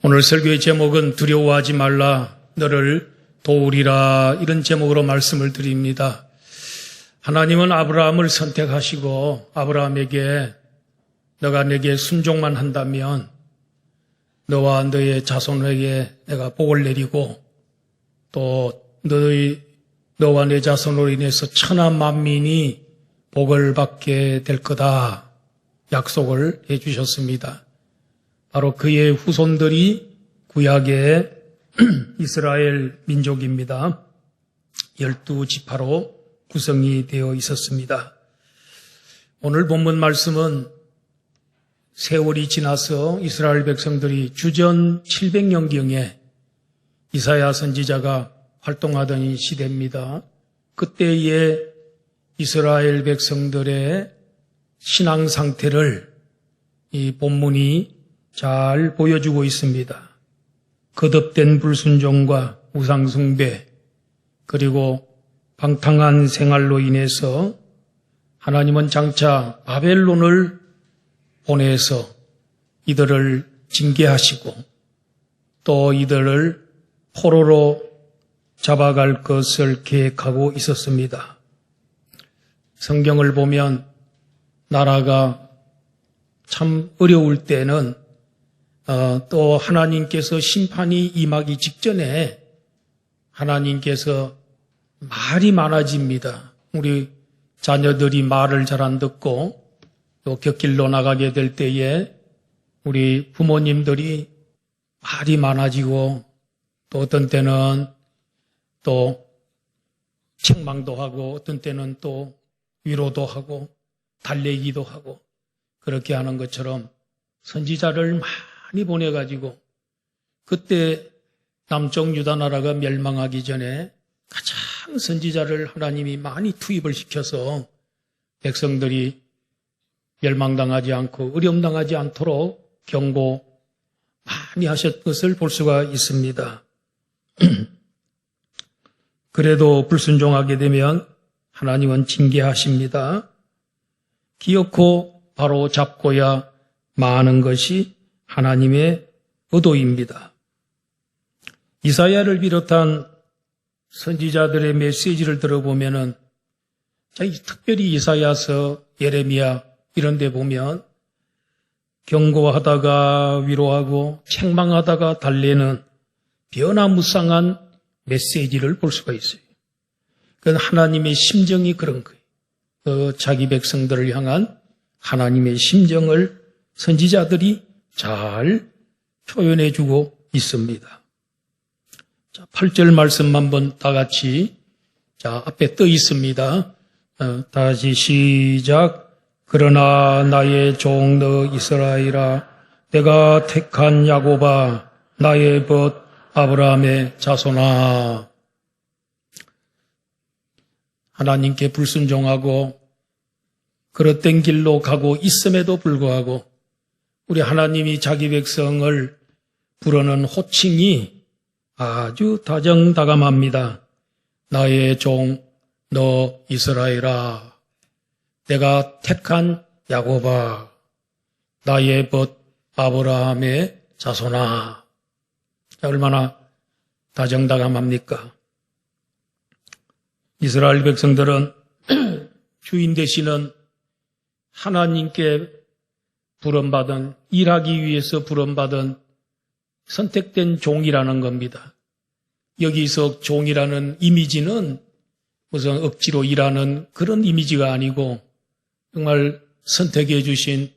오늘 설교의 제목은 두려워하지 말라 너를 도우리라, 이런 제목으로 말씀을 드립니다. 하나님은 아브라함을 선택하시고 아브라함에게 너가 내게 순종만 한다면 너와 너의 자손에게 내가 복을 내리고 또 너와 내 자손으로 인해서 천하 만민이 복을 받게 될 거다 약속을 해 주셨습니다. 바로 그의 후손들이 구약의 이스라엘 민족입니다. 12지파로 구성이 되어 있었습니다. 오늘 본문 말씀은 세월이 지나서 이스라엘 백성들이 주전 700년경에 이사야 선지자가 활동하던 시대입니다. 그때의 이스라엘 백성들의 신앙 상태를 이 본문이 잘 보여주고 있습니다. 거듭된 불순종과 우상숭배, 그리고 방탕한 생활로 인해서 하나님은 장차 바벨론을 보내서 이들을 징계하시고 또 이들을 포로로 잡아갈 것을 계획하고 있었습니다. 성경을 보면 나라가 참 어려울 때는 또 하나님께서 심판이 임하기 직전에 하나님께서 말이 많아집니다. 우리 자녀들이 말을 잘 안 듣고 또 곁길로 나가게 될 때에 우리 부모님들이 말이 많아지고 또 어떤 때는 또 책망도 하고 어떤 때는 또 위로도 하고 달래기도 하고 그렇게 하는 것처럼 선지자를 많이 보내가지고 그때 남쪽 유다 나라가 멸망하기 전에 가장 선지자를 하나님이 많이 투입을 시켜서 백성들이 멸망당하지 않고 어려움당하지 않도록 경고 많이 하셨던 것을 볼 수가 있습니다. 그래도 불순종하게 되면 하나님은 징계하십니다. 기어코 바로 잡고야 마는 것이 하나님의 의도입니다. 이사야를 비롯한 선지자들의 메시지를 들어보면은 특별히 이사야서, 예레미야 이런 데 보면 경고하다가 위로하고 책망하다가 달래는 변화무쌍한 메시지를 볼 수가 있어요. 그건 하나님의 심정이 그런 거예요. 자기 백성들을 향한 하나님의 심정을 선지자들이 잘 표현해주고 있습니다. 자, 8절 말씀 한번 다 같이 앞에 떠 있습니다. 다시 시작. 그러나 나의 종 너 이스라엘아, 내가 택한 야곱아, 나의 벗 아브라함의 자손아. 하나님께 불순종하고 그릇된 길로 가고 있음에도 불구하고 우리 하나님이 자기 백성을 부르는 호칭이 아주 다정다감합니다. 나의 종 너 이스라엘아, 내가 택한 야곱아, 나의 벗 아브라함의 자손아. 얼마나 다정다감합니까? 이스라엘 백성들은 주인 되시는 하나님께 부름받은, 일하기 위해서 부름받은 선택된 종이라는 겁니다. 여기서 종이라는 이미지는 무슨 억지로 일하는 그런 이미지가 아니고 정말 선택해 주신,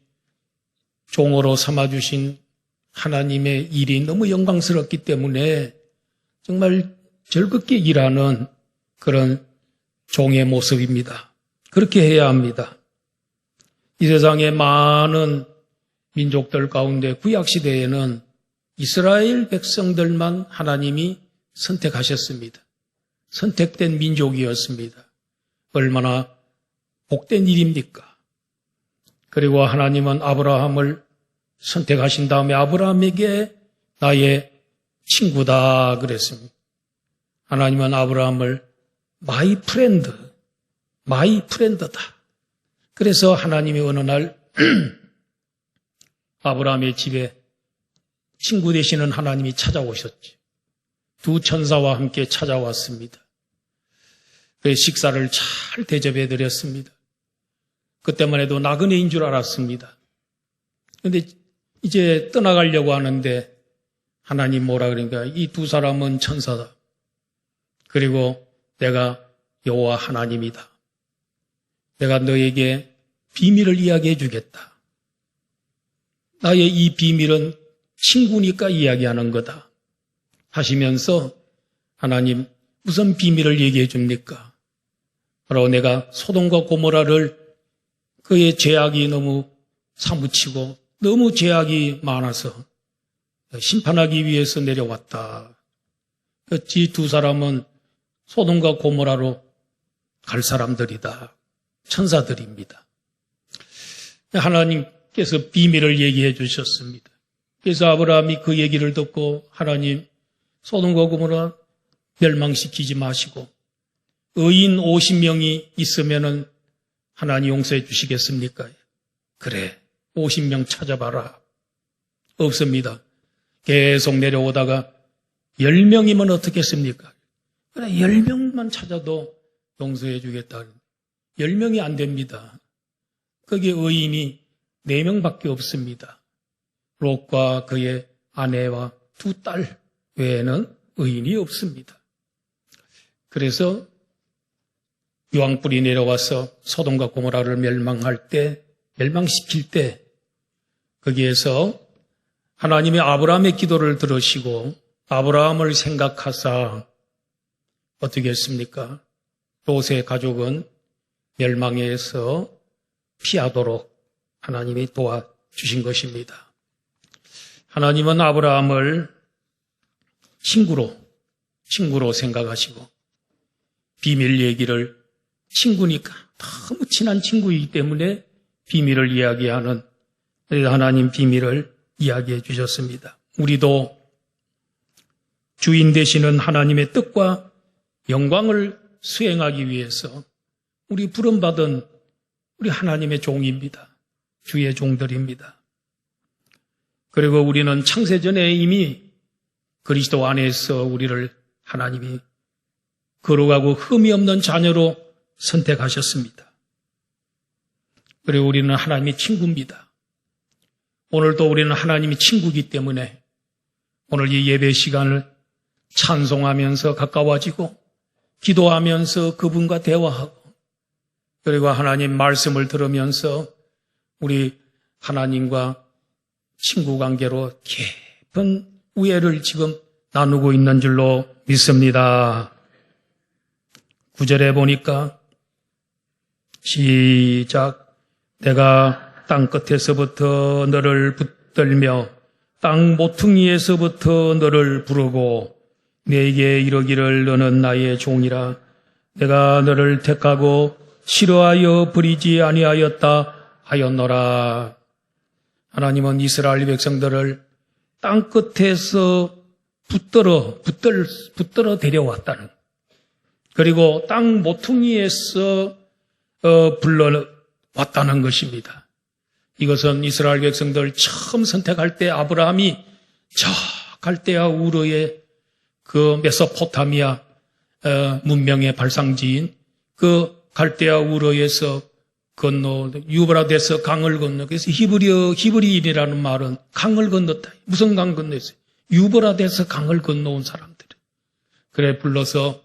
종으로 삼아주신 하나님의 일이 너무 영광스럽기 때문에 정말 즐겁게 일하는 그런 종의 모습입니다. 그렇게 해야 합니다. 이 세상의 많은 민족들 가운데 구약시대에는 이스라엘 백성들만 하나님이 선택하셨습니다. 선택된 민족이었습니다. 얼마나 복된 일입니까? 그리고 하나님은 아브라함을 선택하신 다음에 아브라함에게 나의 친구다 그랬습니다. 하나님은 아브라함을 마이 프렌드다. 그래서 하나님이 어느 날 아브라함의 집에 친구 되시는 하나님이 찾아오셨죠. 두 천사와 함께 찾아왔습니다. 그 식사를 잘 대접해 드렸습니다. 그때만 해도 나그네인 줄 알았습니다. 그런데 이제 떠나가려고 하는데 하나님 뭐라 그러니까 이 두 사람은 천사다. 그리고 내가 여호와 하나님이다. 내가 너에게 비밀을 이야기해 주겠다. 나의 이 비밀은 친구니까 이야기하는 거다. 하시면서 하나님 무슨 비밀을 얘기해 줍니까? 바로 내가 소돔과 고모라를 그의 죄악이 너무 사무치고 너무 죄악이 많아서 심판하기 위해서 내려왔다. 이 두 사람은 소돔과 고모라로 갈 사람들이다. 천사들입니다. 하나님께서 비밀을 얘기해 주셨습니다. 그래서 아브라함이 그 얘기를 듣고 하나님 소돔과 고모라 멸망시키지 마시고 의인 50명이 있으면은 하나님 용서해 주시겠습니까? 그래 50명 찾아봐라. 없습니다. 계속 내려오다가 10명이면 어떻겠습니까? 그래 10명만 찾아도 용서해 주겠다. 10명이 안 됩니다. 거기에 의인이 4명밖에 없습니다. 롯과 그의 아내와 2딸 외에는 의인이 없습니다. 그래서 유황불이 내려와서 소돔과 고모라를 멸망시킬 때 거기에서 하나님이 아브라함의 기도를 들으시고 아브라함을 생각하사 어떻게 했습니까? 롯의 가족은 멸망에서 피하도록 하나님이 도와주신 것입니다. 하나님은 아브라함을 친구로 생각하시고 비밀 얘기를 친구니까 너무 친한 친구이기 때문에 비밀을 이야기하는 하나님 비밀을 이야기해 주셨습니다. 우리도 주인 되시는 하나님의 뜻과 영광을 수행하기 위해서 우리 부름받은 우리 하나님의 종입니다. 주의 종들입니다. 그리고 우리는 창세전에 이미 그리스도 안에서 우리를 하나님이 거룩하고 흠이 없는 자녀로 선택하셨습니다. 그리고 우리는 하나님의 친구입니다. 오늘도 우리는 하나님의 친구이기 때문에 오늘 이 예배 시간을 찬송하면서 가까워지고 기도하면서 그분과 대화하고 그리고 하나님 말씀을 들으면서 우리 하나님과 친구 관계로 깊은 우애를 지금 나누고 있는 줄로 믿습니다. 9절에 보니까 시작. 내가 땅 끝에서부터 너를 붙들며 땅 모퉁이에서부터 너를 부르고 내게 이르기를 너는 나의 종이라. 내가 너를 택하고 싫어하여 버리지 아니하였다 하였노라. 하나님은 이스라엘 백성들을 땅 끝에서 붙들어 데려왔다는, 그리고 땅 모퉁이에서 불러왔다는 것입니다. 이것은 이스라엘 백성들 처음 선택할 때 아브라함이 저 갈대아 우르의 그 메소포타미아 문명의 발상지인 그 갈대아 우르에서 건너 유브라데스 강을 건너, 그래서 히브리인이라는 말은 강을 건넜다. 무슨 강 건넜어요? 유브라데스 강을 건너온 사람들. 그래 불러서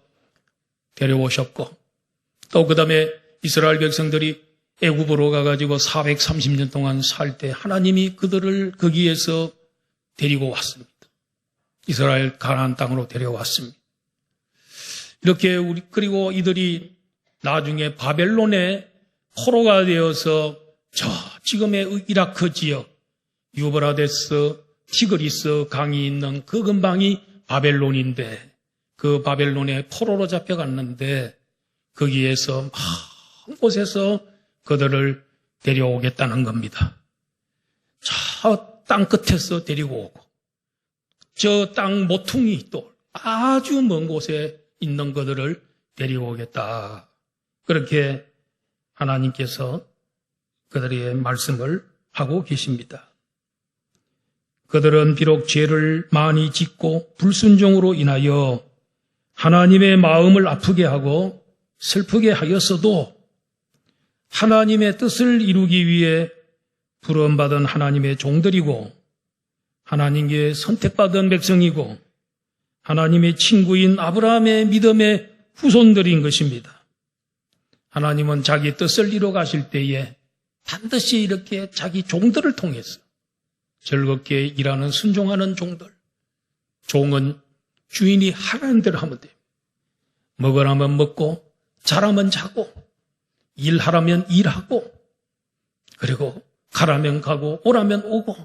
데려오셨고, 또 그 다음에 이스라엘 백성들이 애굽으로 가가지고 430년 동안 살 때 하나님이 그들을 거기에서 데리고 왔습니다. 이스라엘 가나안 땅으로 데려왔습니다. 이렇게 그리고 이들이 나중에 바벨론의 포로가 되어서 저 지금의 이라크 지역 유브라데스 티그리스 강이 있는 그 근방이 바벨론인데, 그 바벨론의 포로로 잡혀갔는데 거기에서 한 곳에서 그들을 데려오겠다는 겁니다. 저 땅 끝에서 데리고 오고 저 땅 모퉁이 또 아주 먼 곳에 있는 그들을 데리고 오겠다. 그렇게 하나님께서 그들의 말씀을 하고 계십니다. 그들은 비록 죄를 많이 짓고 불순종으로 인하여 하나님의 마음을 아프게 하고 슬프게 하였어도 하나님의 뜻을 이루기 위해 부름받은 하나님의 종들이고 하나님께 선택받은 백성이고 하나님의 친구인 아브라함의 믿음의 후손들인 것입니다. 하나님은 자기 뜻을 이루어 가실 때에 반드시 이렇게 자기 종들을 통해서 즐겁게 일하는 순종하는 종들. 종은 주인이 하라는 대로 하면 돼요. 먹으라면 먹고 자라면 자고 일하라면 일하고 그리고 가라면 가고 오라면 오고.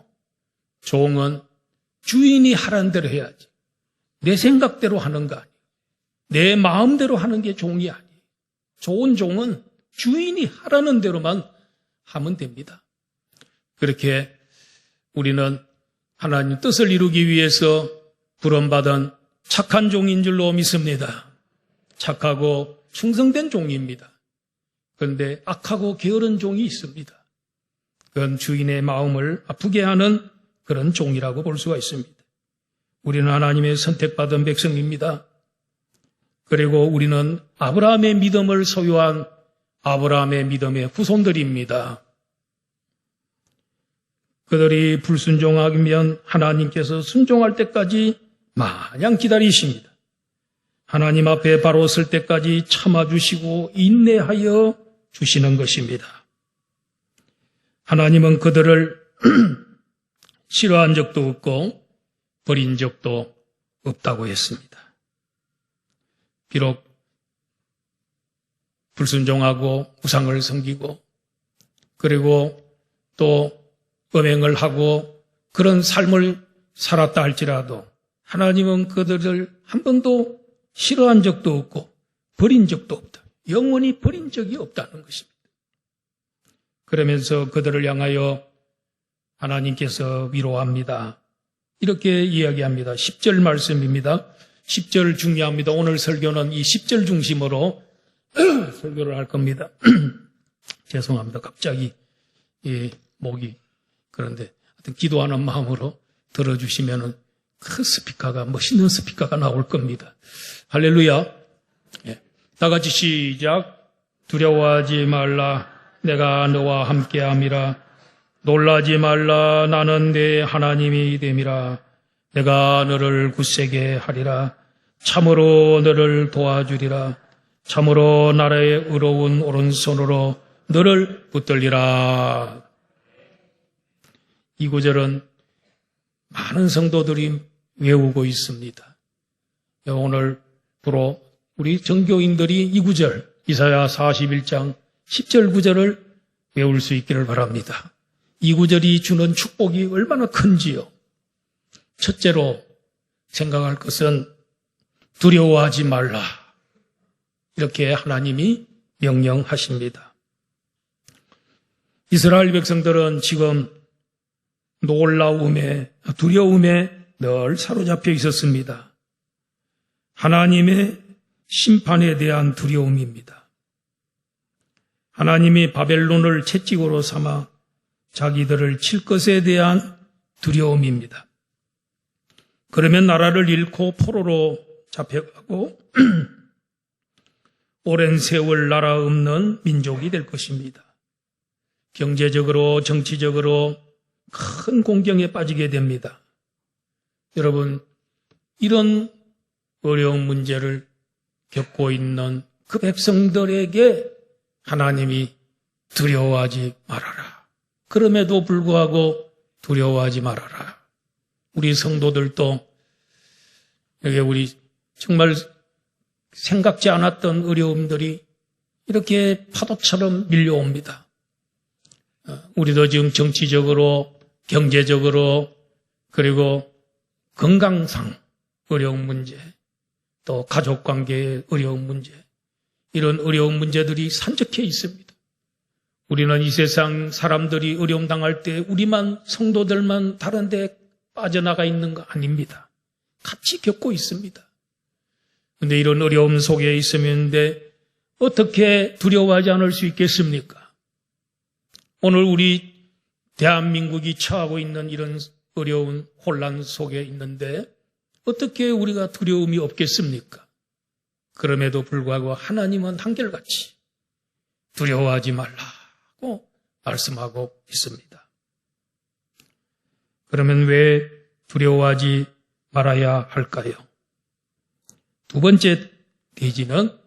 종은 주인이 하라는 대로 해야지. 내 생각대로 하는 거 아니에요. 내 마음대로 하는 게 종이 아니에요. 좋은 종은 주인이 하라는 대로만 하면 됩니다. 그렇게 우리는 하나님 뜻을 이루기 위해서 부름받은 착한 종인 줄로 믿습니다. 착하고 충성된 종입니다. 그런데 악하고 게으른 종이 있습니다. 그건 주인의 마음을 아프게 하는 그런 종이라고 볼 수가 있습니다. 우리는 하나님의 선택받은 백성입니다. 그리고 우리는 아브라함의 믿음을 소유한 아브라함의 믿음의 후손들입니다. 그들이 불순종하면 하나님께서 순종할 때까지 마냥 기다리십니다. 하나님 앞에 바로 설 때까지 참아주시고 인내하여 주시는 것입니다. 하나님은 그들을 싫어한 적도 없고 버린 적도 없다고 했습니다. 비록 불순종하고 우상을 섬기고 그리고 또 음행을 하고 그런 삶을 살았다 할지라도 하나님은 그들을 한 번도 싫어한 적도 없고 버린 적도 없다. 영원히 버린 적이 없다는 것입니다. 그러면서 그들을 향하여 하나님께서 위로합니다. 이렇게 이야기합니다. 10절 말씀입니다. 10절 중요합니다. 오늘 설교는 이 10절 중심으로 설교를 할 겁니다. 죄송합니다. 갑자기 목이 그런데 하여튼 기도하는 마음으로 들어주시면은 큰 스피커가 멋있는 스피커가 나올 겁니다. 할렐루야. 다 같이 시작. 두려워하지 말라. 내가 너와 함께함이라. 놀라지 말라. 나는 네 하나님이 됨이라. 내가 너를 굳세게 하리라. 참으로 너를 도와주리라. 참으로 나라의 의로운 오른손으로 너를 붙들리라. 이 구절은 많은 성도들이 외우고 있습니다. 오늘 주로 우리 정교인들이 이 구절, 이사야 41장 10절 구절을 외울 수 있기를 바랍니다. 이 구절이 주는 축복이 얼마나 큰지요. 첫째로 생각할 것은 두려워하지 말라. 이렇게 하나님이 명령하십니다. 이스라엘 백성들은 지금 놀라움에, 두려움에 늘 사로잡혀 있었습니다. 하나님의 심판에 대한 두려움입니다. 하나님이 바벨론을 채찍으로 삼아 자기들을 칠 것에 대한 두려움입니다. 그러면 나라를 잃고 포로로 잡혀가고 오랜 세월 나라 없는 민족이 될 것입니다. 경제적으로 정치적으로 큰 공경에 빠지게 됩니다. 여러분, 이런 어려운 문제를 겪고 있는 그 백성들에게 하나님이 두려워하지 말아라. 그럼에도 불구하고 두려워하지 말아라. 우리 성도들도 여기 우리 정말 생각지 않았던 어려움들이 이렇게 파도처럼 밀려옵니다. 우리도 지금 정치적으로, 경제적으로, 그리고 건강상 어려운 문제, 또 가족관계의 어려운 문제, 이런 어려운 문제들이 산적해 있습니다. 우리는 이 세상 사람들이 어려움 당할 때 우리만, 성도들만 다른 데 빠져나가 있는 거 아닙니다. 같이 겪고 있습니다. 그런데 이런 어려움 속에 있으면데 어떻게 두려워하지 않을 수 있겠습니까? 오늘 우리 대한민국이 처하고 있는 이런 어려운 혼란 속에 있는데 어떻게 우리가 두려움이 없겠습니까? 그럼에도 불구하고 하나님은 한결같이 두려워하지 말라고 말씀하고 있습니다. 그러면 왜 두려워하지 말아야 할까요? 두 번째 대지는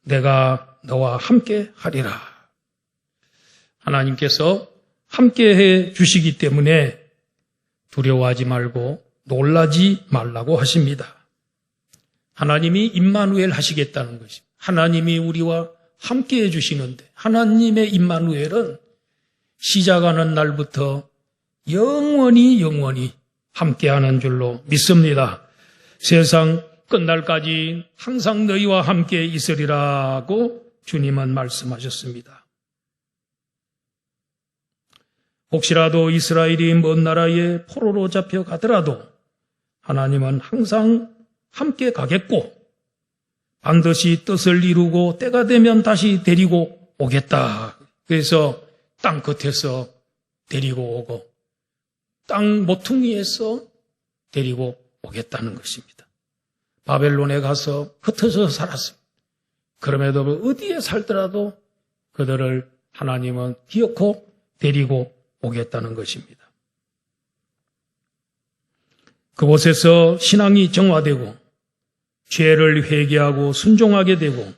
내가 너와 함께 하리라. 하나님께서 함께 해 주시기 때문에 두려워하지 말고 놀라지 말라고 하십니다. 하나님이 임마누엘 하시겠다는 것입니다. 하나님이 우리와 함께 해주시는데 하나님의 임마누엘은 시작하는 날부터 영원히 함께하는 줄로 믿습니다. 세상 끝날까지 항상 너희와 함께 있으리라고 주님은 말씀하셨습니다. 혹시라도 이스라엘이 먼 나라에 포로로 잡혀가더라도 하나님은 항상 함께 가겠고 반드시 뜻을 이루고 때가 되면 다시 데리고 오겠다. 그래서 땅 끝에서 데리고 오고 땅 모퉁이에서 데리고 오겠다는 것입니다. 바벨론에 가서 흩어져 살았습니다. 그럼에도 어디에 살더라도 그들을 하나님은 기어코 데리고 오겠다는 것입니다. 그곳에서 신앙이 정화되고 죄를 회개하고 순종하게 되고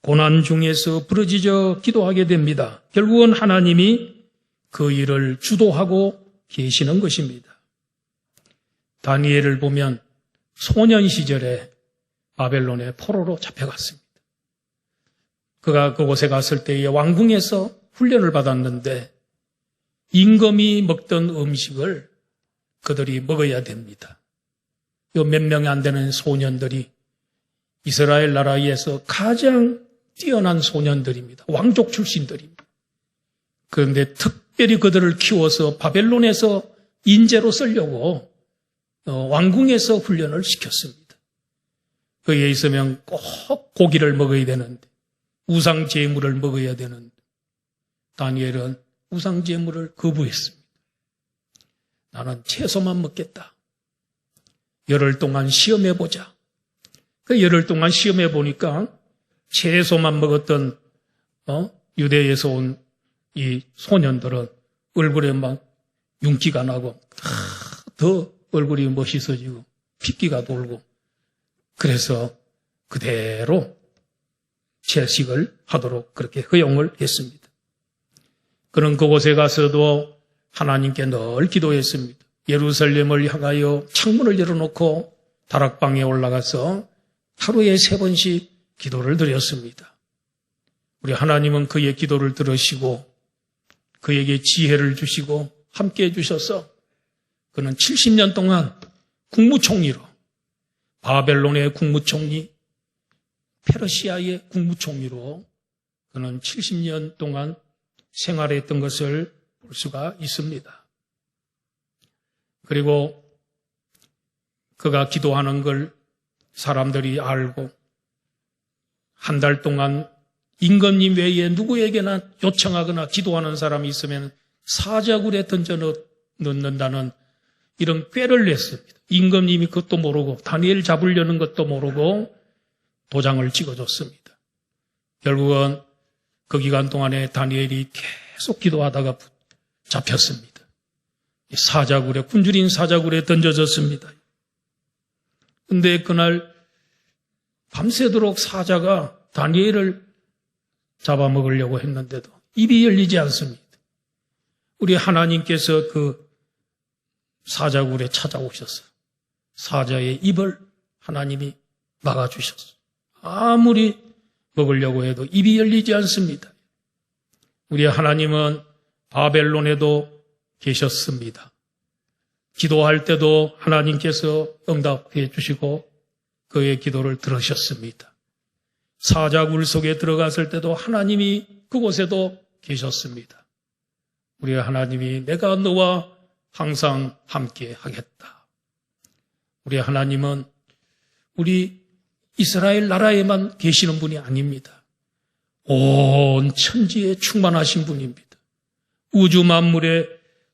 고난 중에서 부르짖어 기도하게 됩니다. 결국은 하나님이 그 일을 주도하고 계시는 것입니다. 다니엘을 보면 소년 시절에 바벨론의 포로로 잡혀갔습니다. 그가 그곳에 갔을 때에 왕궁에서 훈련을 받았는데 임금이 먹던 음식을 그들이 먹어야 됩니다. 요 몇 명이 안 되는 소년들이 이스라엘 나라에서 가장 뛰어난 소년들입니다. 왕족 출신들입니다. 그런데 특별히 그들을 키워서 바벨론에서 인재로 쓰려고 왕궁에서 훈련을 시켰습니다. 거기에 있으면 꼭 고기를 먹어야 되는데 우상 제물을 먹어야 되는데 다니엘은 우상 제물을 거부했습니다. 나는 채소만 먹겠다. 열흘 동안 시험해보자. 그 열흘 동안 시험해보니까 채소만 먹었던 유대에서 온 이 소년들은 얼굴에 막 윤기가 나고 더 얼굴이 멋있어지고 핏기가 돌고 그래서 그대로 채식을 하도록 그렇게 허용을 했습니다. 그는 그곳에 가서도 하나님께 늘 기도했습니다. 예루살렘을 향하여 창문을 열어놓고 다락방에 올라가서 하루에 3번씩 기도를 드렸습니다. 우리 하나님은 그의 기도를 들으시고 그에게 지혜를 주시고 함께 해주셔서 그는 70년 동안 국무총리로 바벨론의 국무총리, 페르시아의 국무총리로 그는 70년 동안 생활했던 것을 볼 수가 있습니다. 그리고 그가 기도하는 걸 사람들이 알고 한 달 동안 임금님 외에 누구에게나 요청하거나 기도하는 사람이 있으면 사자굴에 던져 넣는다는 이런 꾀를 냈습니다. 임금님이 그것도 모르고 다니엘 잡으려는 것도 모르고 도장을 찍어줬습니다. 결국은 그 기간 동안에 다니엘이 계속 기도하다가 잡혔습니다. 사자굴에, 굶주린 사자굴에 던져졌습니다. 그런데 그날 밤새도록 사자가 다니엘을 잡아먹으려고 했는데도 입이 열리지 않습니다. 우리 하나님께서 그 사자굴에 찾아오셔서 사자의 입을 하나님이 막아주셨어요. 아무리 먹으려고 해도 입이 열리지 않습니다. 우리 하나님은 바벨론에도 계셨습니다. 기도할 때도 하나님께서 응답해 주시고 그의 기도를 들으셨습니다. 사자굴 속에 들어갔을 때도 하나님이 그곳에도 계셨습니다. 우리 하나님이 내가 너와 항상 함께 하겠다. 우리 하나님은 우리 이스라엘 나라에만 계시는 분이 아닙니다. 온 천지에 충만하신 분입니다. 우주 만물에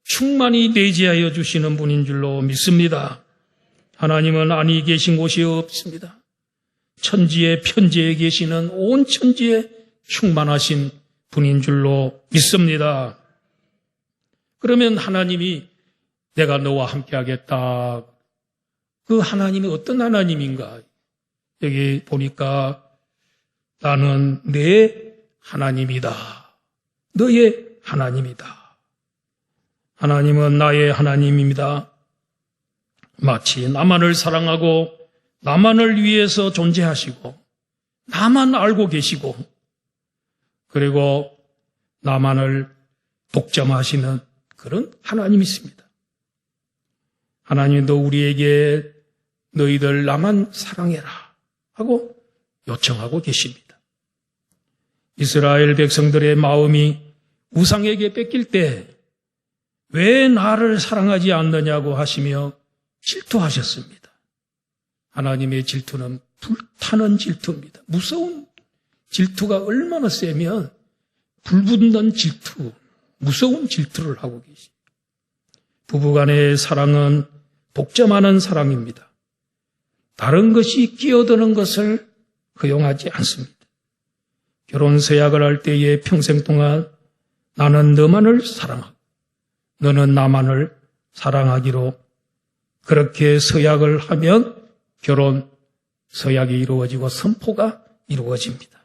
충만히 내재하여 주시는 분인 줄로 믿습니다. 하나님은 아니 계신 곳이 없습니다. 천지의 편지에 계시는 온 천지에 충만하신 분인 줄로 믿습니다. 그러면 하나님이 내가 너와 함께 하겠다. 그 하나님이 어떤 하나님인가? 여기 보니까 나는 내 하나님이다. 너의 하나님이다. 하나님은 나의 하나님입니다. 마치 나만을 사랑하고 나만을 위해서 존재하시고 나만 알고 계시고 그리고 나만을 독점하시는 그런 하나님이십니다. 하나님도 우리에게 너희들 나만 사랑해라 하고 요청하고 계십니다. 이스라엘 백성들의 마음이 우상에게 뺏길 때 왜 나를 사랑하지 않느냐고 하시며 질투하셨습니다. 하나님의 질투는 불타는 질투입니다. 무서운 질투가 얼마나 세면 불붙는 질투, 무서운 질투를 하고 계십니다. 부부간의 사랑은 독점하는 사랑입니다. 다른 것이 끼어드는 것을 허용하지 않습니다. 결혼 서약을 할 때에 평생 동안 나는 너만을 사랑하고 너는 나만을 사랑하기로 그렇게 서약을 하면 결혼 서약이 이루어지고 선포가 이루어집니다.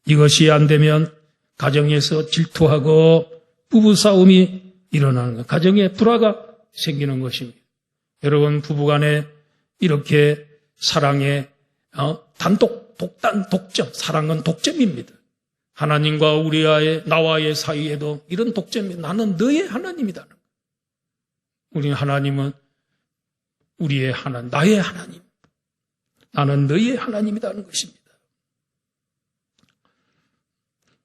이것이 안 되면 가정에서 질투하고 부부싸움이 일어나는 것, 가정에 불화가 생기는 것입니다. 여러분 부부간에 이렇게 사랑의 독점, 사랑은 독점입니다. 하나님과 나와의 사이에도 이런 독점이 나는 너의 하나님이다. 우리 하나님은 우리의 하나님, 나의 하나님, 나는 너의 하나님이라는 것입니다.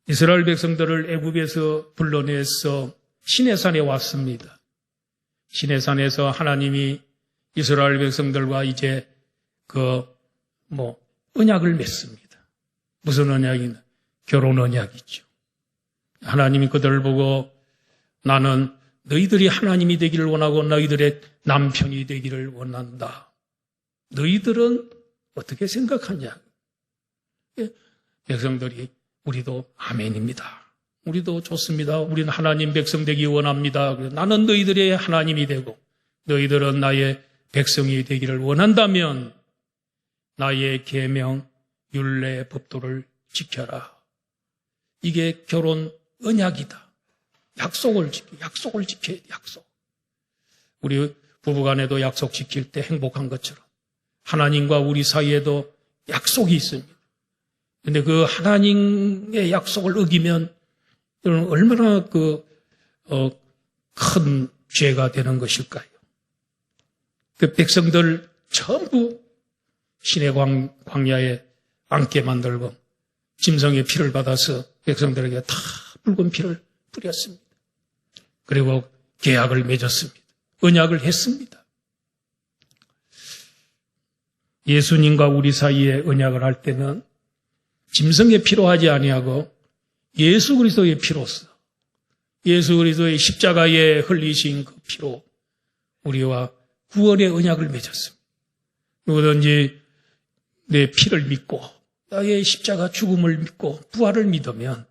이스라엘 백성들을 애굽에서 불러내서 시내산에 왔습니다. 시내산에서 하나님이 이스라엘 백성들과 이제 언약을 맺습니다. 무슨 언약이냐? 결혼 언약이죠. 하나님이 그들을 보고 나는 너희들이 하나님이 되기를 원하고 너희들의 남편이 되기를 원한다. 너희들은 어떻게 생각하냐? 백성들이 우리도 아멘입니다. 우리도 좋습니다. 우리는 하나님 백성 되기 원합니다. 나는 너희들의 하나님이 되고 너희들은 나의 백성이 되기를 원한다면 나의 계명, 율례, 법도를 지켜라. 이게 결혼 언약이다. 약속을 지켜야 돼, 약속. 우리 부부간에도 약속 지킬 때 행복한 것처럼 하나님과 우리 사이에도 약속이 있습니다. 그런데 그 하나님의 약속을 어기면 얼마나 큰 죄가 되는 것일까요? 그 백성들 전부 시내 광야에 앉게 만들고 짐승의 피를 받아서 백성들에게 다 붉은 피를 뿌렸습니다. 그리고 계약을 맺었습니다. 언약을 했습니다. 예수님과 우리 사이에 언약을 할 때는 짐승의 피로 하지 아니하고 예수 그리스도의 피로서 예수 그리스도의 십자가에 흘리신 그 피로 우리와 구원의 언약을 맺었습니다. 누구든지 내 피를 믿고 나의 십자가 죽음을 믿고 부활을 믿으면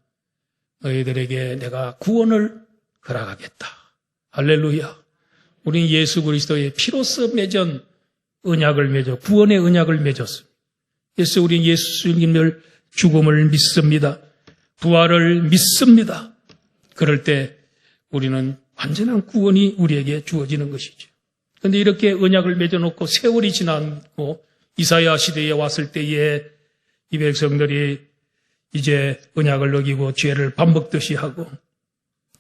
너희들에게 내가 구원을 허락하겠다. 할렐루야. 우리는 예수 그리스도의 피로서 맺은 언약을 맺어 구원의 언약을 맺었습니다. 그래서 우리는 예수님을 죽음을 믿습니다. 부활을 믿습니다. 그럴 때 우리는 완전한 구원이 우리에게 주어지는 것이죠. 그런데 이렇게 언약을 맺어놓고 세월이 지나고 이사야 시대에 왔을 때에 이 백성들이 이제 언약을 어기고 죄를 밥 먹듯이 하고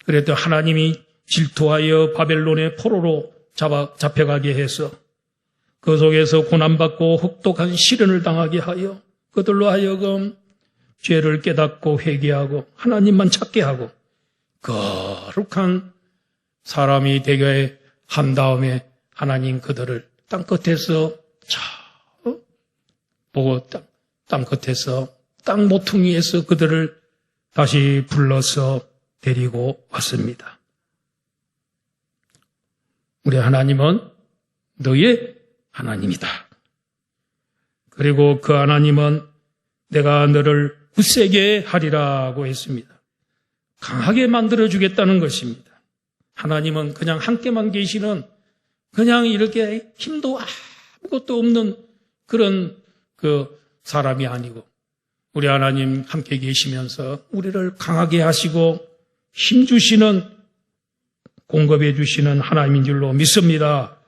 그랬더니 하나님이 질투하여 바벨론의 포로로 잡혀가게 해서 그 속에서 고난받고 혹독한 시련을 당하게 하여 그들로 하여금 죄를 깨닫고 회개하고 하나님만 찾게 하고 거룩한 사람이 되게 한 다음에 하나님 그들을 땅끝에서 보고 땅끝에서 땅 모퉁이에서 그들을 다시 불러서 데리고 왔습니다. 우리 하나님은 너의 하나님이다. 그리고 그 하나님은 내가 너를 굳세게 하리라고 했습니다. 강하게 만들어주겠다는 것입니다. 하나님은 그냥 함께만 계시는 그냥 이렇게 힘도 아무것도 없는 그런 사람이 아니고 우리 하나님 함께 계시면서 우리를 강하게 하시고 힘주시는 공급해 주시는 하나님인 줄로 믿습니다.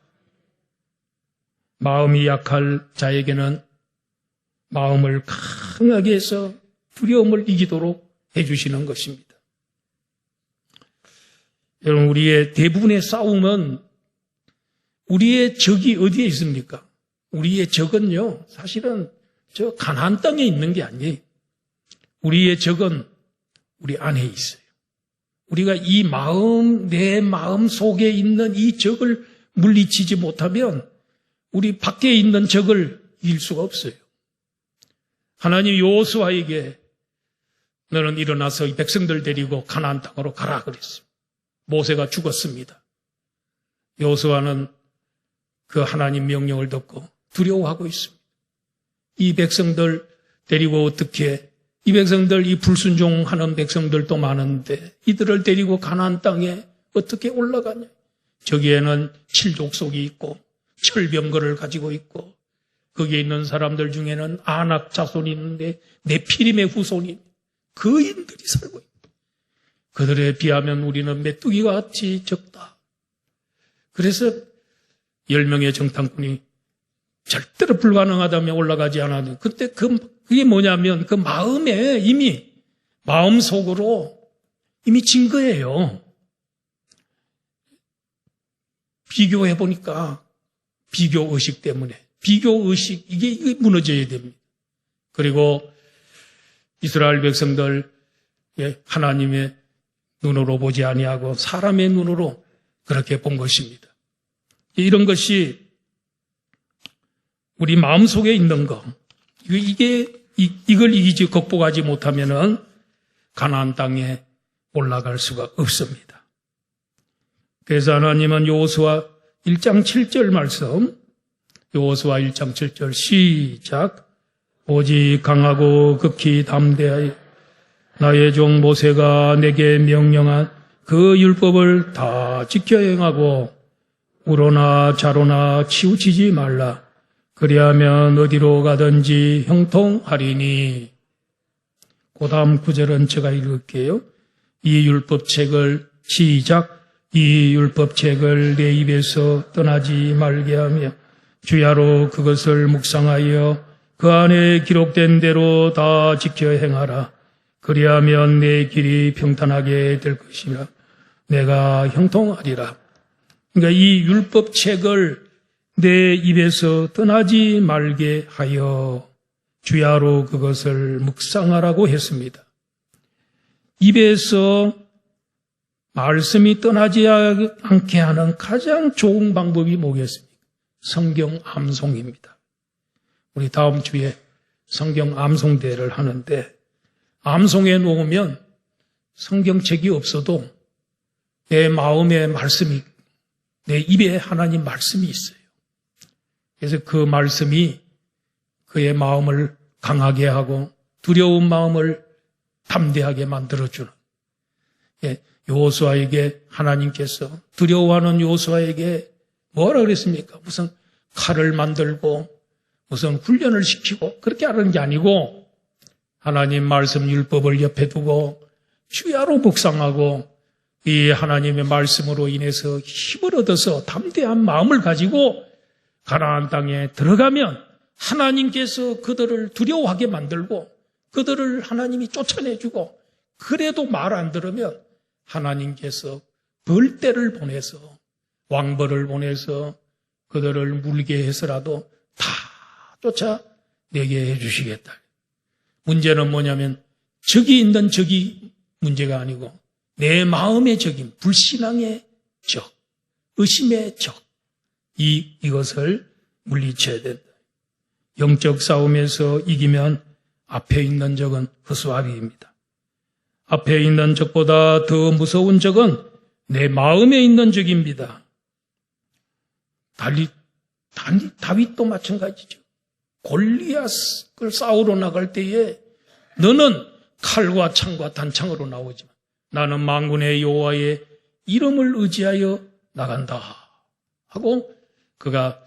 마음이 약할 자에게는 마음을 강하게 해서 두려움을 이기도록 해주시는 것입니다. 여러분, 우리의 대부분의 싸움은 우리의 적이 어디에 있습니까? 우리의 적은요, 사실은 저 가나안 땅에 있는 게 아니에요. 우리의 적은 우리 안에 있어요. 우리가 이 마음, 내 마음 속에 있는 이 적을 물리치지 못하면 우리 밖에 있는 적을 이길 수가 없어요. 하나님 여호수아에게 너는 일어나서 이 백성들 데리고 가나안 땅으로 가라 그랬어요. 모세가 죽었습니다. 여호수아는 그 하나님 명령을 듣고 두려워하고 있습니다. 이 백성들 데리고 어떻게, 이 백성들, 이 불순종하는 백성들도 많은데 이들을 데리고 가나안 땅에 어떻게 올라가냐. 저기에는 칠족속이 있고 철병거를 가지고 있고 거기에 있는 사람들 중에는 아낙 자손이 있는데 네피림의 후손이 거인들이 살고 있다. 그들에 비하면 우리는 메뚜기와 같이 적다. 그래서 10명의 정탐꾼이 절대로 불가능하다면 올라가지 않아도 그때 그게 뭐냐면 그 마음에 이미 마음속으로 이미 진 거예요. 비교해 보니까 비교 의식 때문에 비교 의식 이게 무너져야 됩니다. 그리고 이스라엘 백성들 하나님의 눈으로 보지 아니하고 사람의 눈으로 그렇게 본 것입니다. 이런 것이 우리 마음속에 있는 거, 이걸 이기지 극복하지 못하면은 가나안 땅에 올라갈 수가 없습니다. 그래서 하나님은 여호수아 1장 7절 말씀, 여호수아 1장 7절 시작. 오직 강하고 극히 담대하여 나의 종 모세가 내게 명령한 그 율법을 다 지켜 행하고 우로나 좌로나 치우치지 말라. 그리하면 어디로 가든지 형통하리니. 그 다음 구절은 제가 읽을게요. 이 율법책을 시작. 이 율법책을 내 입에서 떠나지 말게 하며 주야로 그것을 묵상하여 그 안에 기록된 대로 다 지켜 행하라. 그리하면 내 길이 평탄하게 될 것이라. 내가 형통하리라. 그러니까 이 율법책을 내 입에서 떠나지 말게 하여 주야로 그것을 묵상하라고 했습니다. 입에서 말씀이 떠나지 않게 하는 가장 좋은 방법이 뭐겠습니까? 성경 암송입니다. 우리 다음 주에 성경 암송대회를 하는데 암송해 놓으면 성경책이 없어도 내 마음에 말씀이, 내 입에 하나님 말씀이 있어요. 그래서 그 말씀이 그의 마음을 강하게 하고 두려운 마음을 담대하게 만들어주는, 여호수아에게 하나님께서 두려워하는 여호수아에게 뭐라 그랬습니까? 무슨 칼을 만들고 무슨 훈련을 시키고 그렇게 하는 게 아니고 하나님 말씀 율법을 옆에 두고 주야로 묵상하고 이 하나님의 말씀으로 인해서 힘을 얻어서 담대한 마음을 가지고 가나안 땅에 들어가면 하나님께서 그들을 두려워하게 만들고 그들을 하나님이 쫓아내주고 그래도 말 안 들으면 하나님께서 벌떼를 보내서 왕벌을 보내서 그들을 물게 해서라도 다 쫓아내게 해주시겠다. 문제는 뭐냐면 적이 있는 적이 문제가 아니고 내 마음의 적임, 불신앙의 적, 의심의 적, 이것을 물리쳐야 된다. 영적 싸움에서 이기면 앞에 있는 적은 허수아비입니다. 앞에 있는 적보다 더 무서운 적은 내 마음에 있는 적입니다. 다윗도 마찬가지죠. 골리앗을 싸우러 나갈 때에 너는 칼과 창과 단창으로 나오지만 나는 만군의 여호와의 이름을 의지하여 나간다 하고 그가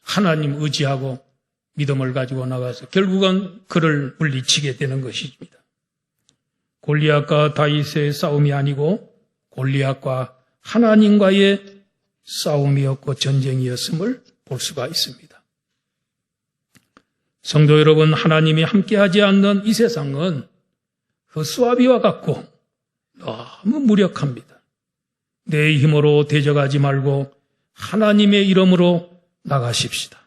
하나님 의지하고 믿음을 가지고 나가서 결국은 그를 물리치게 되는 것입니다. 골리앗과 다윗의 싸움이 아니고 골리앗과 하나님과의 싸움이었고 전쟁이었음을 볼 수가 있습니다. 성도 여러분, 하나님이 함께하지 않는 이 세상은 헛수아비와 같고 너무 무력합니다. 내 힘으로 대적하지 말고 하나님의 이름으로 나가십시다.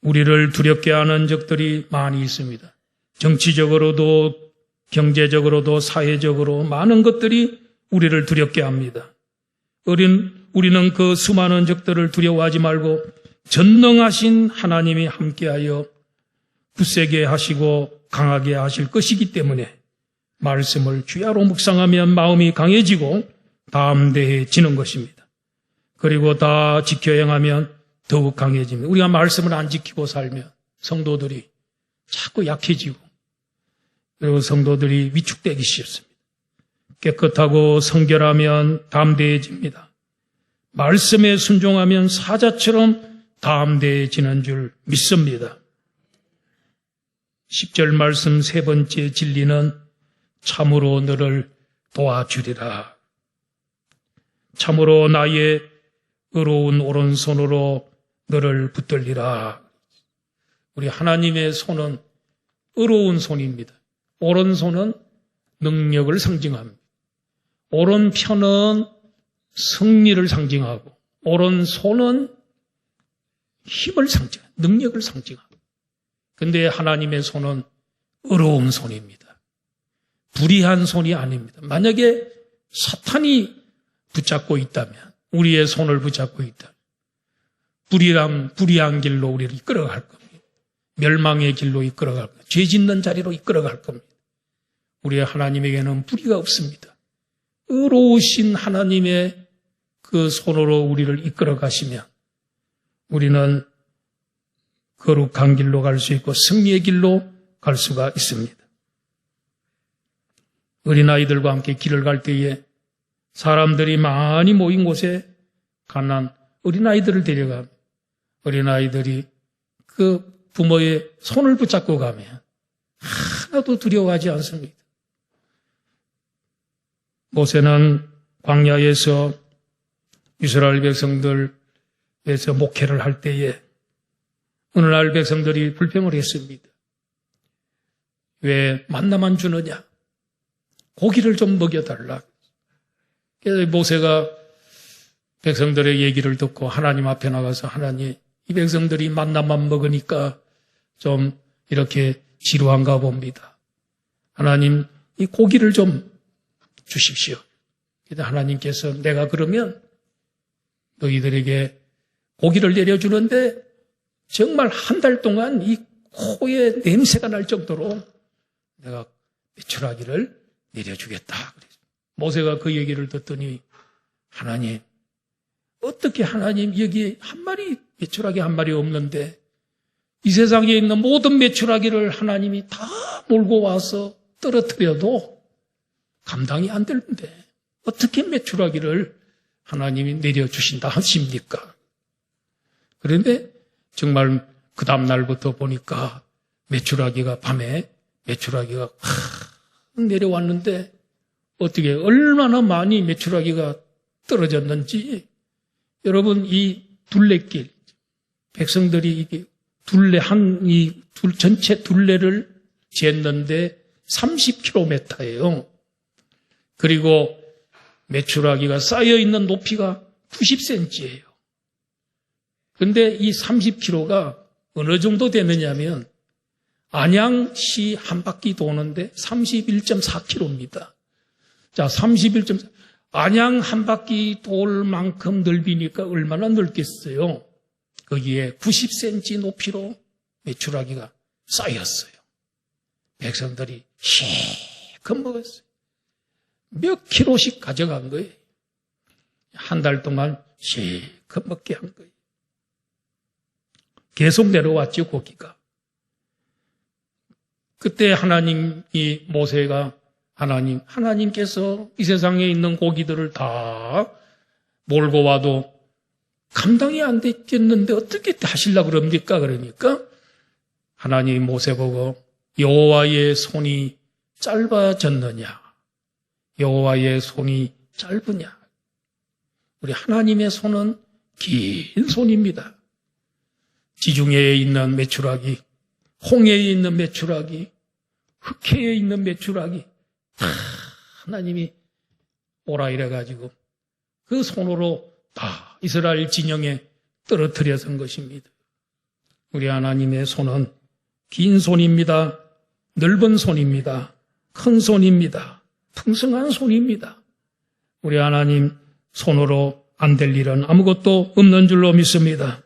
우리를 두렵게 하는 적들이 많이 있습니다. 정치적으로도 경제적으로도 사회적으로 많은 것들이 우리를 두렵게 합니다. 우리는 그 수많은 적들을 두려워하지 말고 전능하신 하나님이 함께하여 굳세게 하시고 강하게 하실 것이기 때문에 말씀을 주야로 묵상하면 마음이 강해지고 담대해지는 것입니다. 그리고 다 지켜 행하면 더욱 강해집니다. 우리가 말씀을 안 지키고 살면 성도들이 자꾸 약해지고 그리고 성도들이 위축되기 쉽습니다. 깨끗하고 성결하면 담대해집니다. 말씀에 순종하면 사자처럼 담대해지는 줄 믿습니다. 10절 말씀 세 번째 진리는 참으로 너를 도와주리라. 참으로 나의 의로운 오른손으로 너를 붙들리라. 우리 하나님의 손은 의로운 손입니다. 오른손은 능력을 상징합니다. 오른편은 승리를 상징하고 오른손은 힘을 상징합니다. 능력을 상징합니다. 그런데 하나님의 손은 의로운 손입니다. 불의한 손이 아닙니다. 만약에 사탄이 붙잡고 있다면 우리의 손을 붙잡고 있다면 불의한 길로 우리를 이끌어갈 겁니다. 멸망의 길로 이끌어갈 겁니다. 죄 짓는 자리로 이끌어갈 겁니다. 우리의 하나님에게는 불의가 없습니다. 의로우신 하나님의 그 손으로 우리를 이끌어 가시면 우리는 거룩한 길로 갈 수 있고 승리의 길로 갈 수가 있습니다. 어린아이들과 함께 길을 갈 때에 사람들이 많이 모인 곳에 갓난 어린아이들을 데려가면 어린아이들이 그 부모의 손을 붙잡고 가면 하나도 두려워하지 않습니다. 모세는 광야에서 이스라엘 백성들에서 목회를 할 때에 어느 날 백성들이 불평을 했습니다. 왜 만나만 주느냐? 고기를 좀 먹여달라. 그래서 모세가 백성들의 얘기를 듣고 하나님 앞에 나가서 하나님, 이 백성들이 만나만 먹으니까 좀 이렇게 지루한가 봅니다. 하나님, 이 고기를 좀 주십시오. 그래서 하나님께서 내가 그러면 너희들에게 고기를 내려주는데 정말 한 달 동안 이 코에 냄새가 날 정도로 내가 메추라기를 내려주겠다. 모세가 그 얘기를 듣더니 하나님, 어떻게 하나님 여기 한 마리 메추라기 한 마리 없는데 이 세상에 있는 모든 메추라기를 하나님이 다 몰고 와서 떨어뜨려도 감당이 안 되는데 어떻게 메추라기를 하나님이 내려주신다 하십니까? 그런데 정말 그 다음 날부터 보니까 밤에 메추라기가 내려왔는데 어떻게 얼마나 많이 메추라기가 떨어졌는지 여러분 이 둘레길 백성들이 이게 전체 둘레를 쟀는데 30km예요. 그리고 메추라기가 쌓여있는 높이가 90cm예요. 그런데 이 30km가 어느 정도 되느냐면 안양시 한 바퀴 도는데 31.4km입니다. 자, 31.4. 안양 한 바퀴 돌 만큼 넓이니까 얼마나 넓겠어요? 거기에 90cm 높이로 메추라기가 쌓였어요. 백성들이 실컷 먹었어요. 몇 킬로씩 가져간 거예요. 한 달 동안 실컷 먹게 한 거예요. 계속 내려왔죠, 고기가. 그때 하나님이 모세가 하나님께서 이 세상에 있는 고기들을 다 몰고 와도 감당이 안 됐겠는데 어떻게 하시려고 그럽니까? 그러니까 하나님이 모세 보고 여호와의 손이 짧아졌느냐? 여호와의 손이 짧으냐? 우리 하나님의 손은 긴 손입니다. 지중해에 있는 메추라기, 홍해에 있는 메추라기, 흑해에 있는 메추라기 다 하나님이 오라 이래가지고 그 손으로 다 이스라엘 진영에 떨어뜨려 선 것입니다. 우리 하나님의 손은 긴 손입니다. 넓은 손입니다. 큰 손입니다. 풍성한 손입니다. 우리 하나님 손으로 안 될 일은 아무것도 없는 줄로 믿습니다.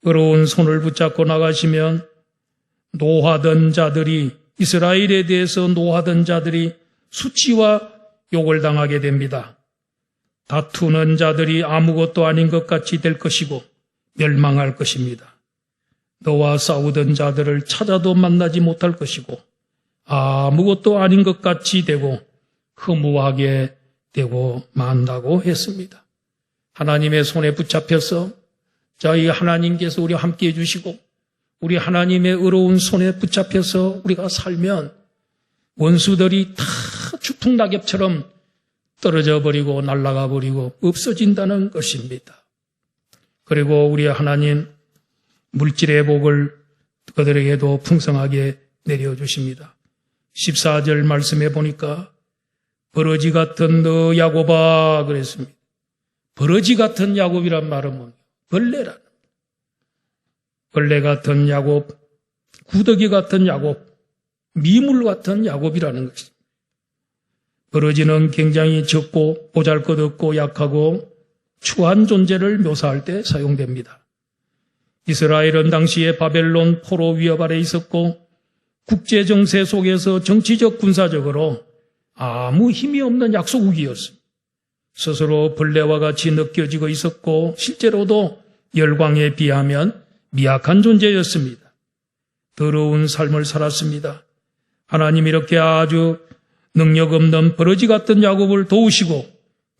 의로운 손을 붙잡고 나가시면 노하던 자들이, 이스라엘에 대해서 노하던 자들이 수치와 욕을 당하게 됩니다. 다투는 자들이 아무것도 아닌 것 같이 될 것이고 멸망할 것입니다. 너와 싸우던 자들을 찾아도 만나지 못할 것이고 아무것도 아닌 것 같이 되고 허무하게 되고 만다고 했습니다. 하나님의 손에 붙잡혀서 저희 하나님께서 우리와 함께해 주시고 우리 하나님의 의로운 손에 붙잡혀서 우리가 살면 원수들이 다 추풍낙엽처럼 떨어져 버리고 날아가 버리고 없어진다는 것입니다. 그리고 우리 하나님 물질의 복을 그들에게도 풍성하게 내려주십니다. 14절 말씀해 보니까 버러지 같은 너 야곱아 그랬습니다. 버러지 같은 야곱이란 말은 뭐예요? 벌레라는. 벌레 같은 야곱, 구더기 같은 야곱, 미물 같은 야곱이라는 것입니다. 버러지는 굉장히 적고 보잘것없고 약하고 추한 존재를 묘사할 때 사용됩니다. 이스라엘은 당시에 바벨론 포로 위협 아래 있었고 국제 정세 속에서 정치적 군사적으로 아무 힘이 없는 약소국이었습니다. 스스로 벌레와 같이 느껴지고 있었고 실제로도 열광에 비하면 미약한 존재였습니다. 더러운 삶을 살았습니다. 하나님이 이렇게 아주 능력 없는 버러지 같은 야곱을 도우시고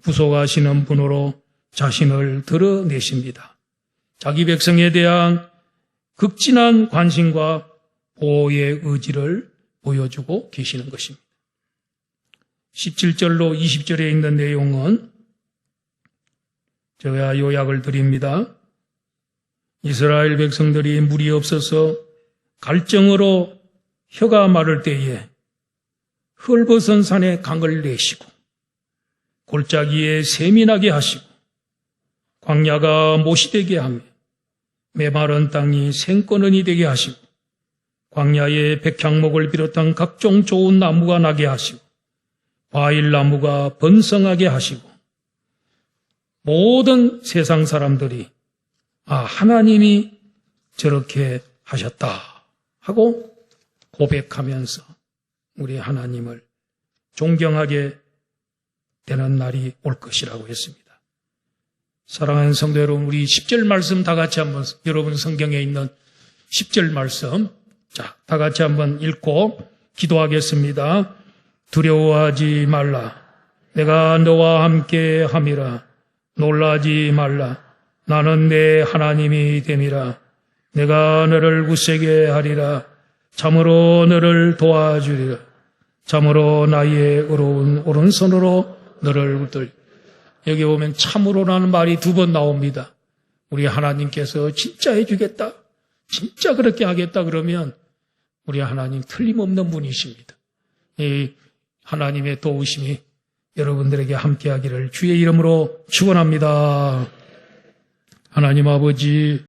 구속하시는 분으로 자신을 드러내십니다. 자기 백성에 대한 극진한 관심과 보호의 의지를 보여주고 계시는 것입니다. 17절로 20절에 있는 내용은 제가 요약을 드립니다. 이스라엘 백성들이 물이 없어서 갈증으로 혀가 마를 때에 헐벗은 산에 강을 내시고 골짜기에 샘이 나게 하시고 광야가 못이 되게 하며 메마른 땅이 생꺼는이 되게 하시고 광야에 백향목을 비롯한 각종 좋은 나무가 나게 하시고 과일나무가 번성하게 하시고 모든 세상 사람들이 하나님이 저렇게 하셨다 하고 고백하면서 우리 하나님을 존경하게 되는 날이 올 것이라고 했습니다. 사랑하는 성도 여러분, 우리 10절 말씀 다 같이 한번, 여러분 성경에 있는 10절 말씀 다 같이 한번 읽고 기도하겠습니다. 두려워하지 말라. 내가 너와 함께 함이라. 놀라지 말라. 나는 내 하나님이 됨이라. 내가 너를 굳세게 하리라. 참으로 너를 도와주리라. 참으로 나의 의로운 오른손으로 너를 붙들. 여기 보면 참으로라는 말이 2번 나옵니다. 우리 하나님께서 진짜 해주겠다. 진짜 그렇게 하겠다 그러면 우리 하나님 틀림없는 분이십니다. 이 하나님의 도우심이 여러분들에게 함께하기를 주의 이름으로 축원합니다. 하나님 아버지